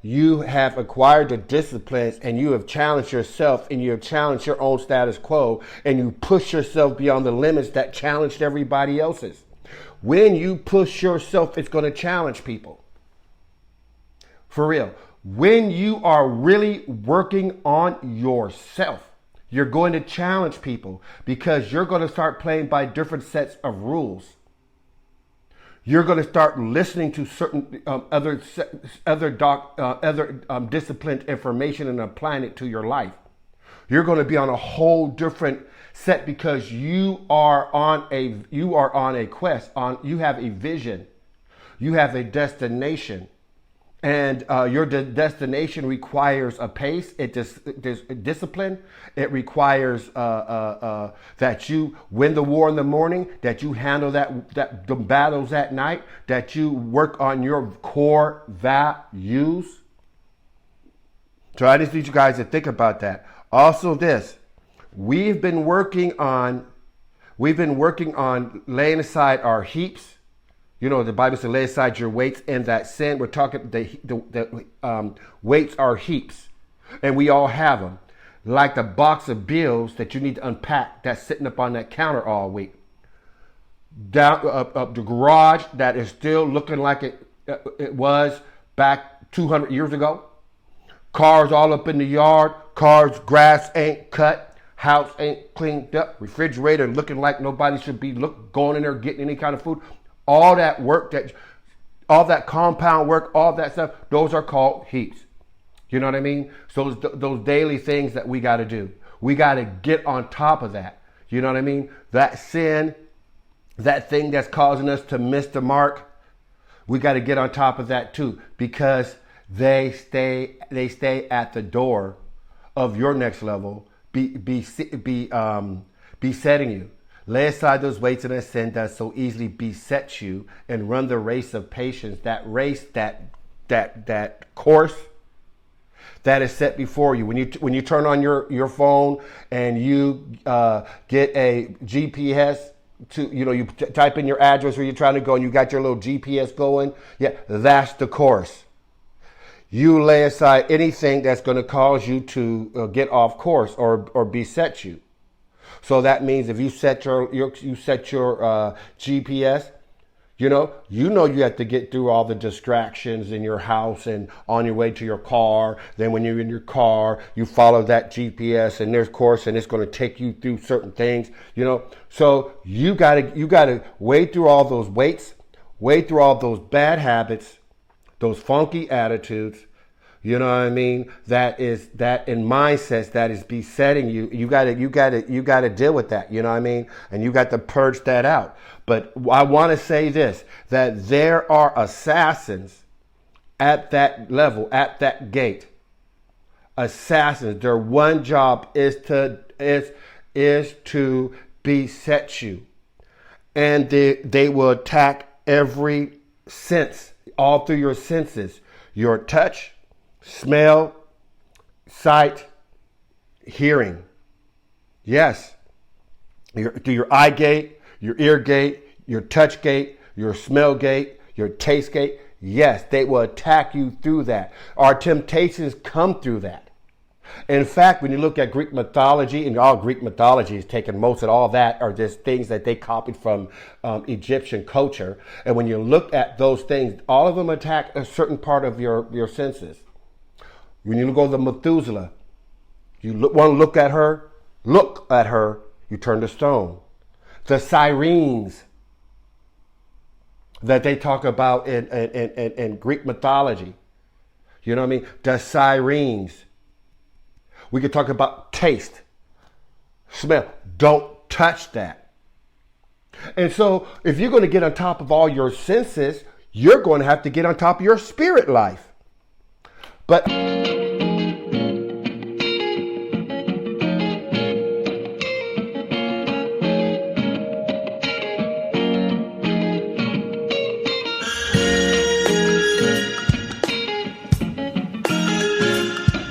You have acquired the disciplines and you have challenged yourself and you have challenged your own status quo and you push yourself beyond the limits that challenged everybody else's. When you push yourself, it's going to challenge people. For real. When you are really working on yourself, you're going to challenge people because you're going to start playing by different sets of rules. You're going to start listening to certain other disciplined information and applying it to your life. You're going to be on a whole different set because you are on a quest. You have a vision. You have a destination. And your destination requires a pace. There's discipline. It requires that you win the war in the morning, that you handle the battles at night, that you work on your core values. So I just need you guys to think about that. Also, we've been working on laying aside our heaps. You know, the Bible says, lay aside your weights and that sin. We're talking, the weights are heaps. And we all have them. Like the box of bills that you need to unpack that's sitting up on that counter all week. Down the garage that is still looking like it was back 200 years ago. Cars all up in the yard. Cars, grass ain't cut. House ain't cleaned up. Refrigerator looking like nobody should be going in there getting any kind of food. All that work, all that compound work, all that stuff, those are called heaps. You know what I mean? So those daily things that we got to do. We got to get on top of that. You know what I mean? That sin, that thing that's causing us to miss the mark, we got to get on top of that too, because they stay at the door of your next level, besetting you. Lay aside those weights and that sin that so easily besets you and run the race of patience, that race, that course that is set before you. When you turn on your phone and you get a GPS you type in your address where you're trying to go and you got your little GPS going. Yeah, that's the course. You lay aside anything that's going to cause you to get off course or beset you. So that means if you set your GPS, you have to get through all the distractions in your house and on your way to your car. Then when you're in your car, you follow that GPS and there's course and it's going to take you through certain things, So you gotta wade through all those weights, wade through all those bad habits, those funky attitudes. You know what I mean? That in mindsets that is besetting you. You gotta deal with that. You know what I mean? And you got to purge that out. But I want to say this, that there are assassins at that level, at that gate. Assassins. Their one job is to beset you. And they will attack every sense, all through your senses. Your touch, smell, sight, hearing. Yes. Through your eye gate, your ear gate, your touch gate, your smell gate, your taste gate. Yes, they will attack you through that. Our temptations come through that. In fact, when you look at Greek mythology, and all Greek mythology is taken, most of all that are just things that they copied from Egyptian culture. And when you look at those things, all of them attack a certain part of your senses. When you go to Methuselah, you want to look at her, you turn to stone. The sirens that they talk about in Greek mythology, you know what I mean? The sirens. We could talk about taste, smell. Don't touch that. And so if you're going to get on top of all your senses, you're going to have to get on top of your spirit life. But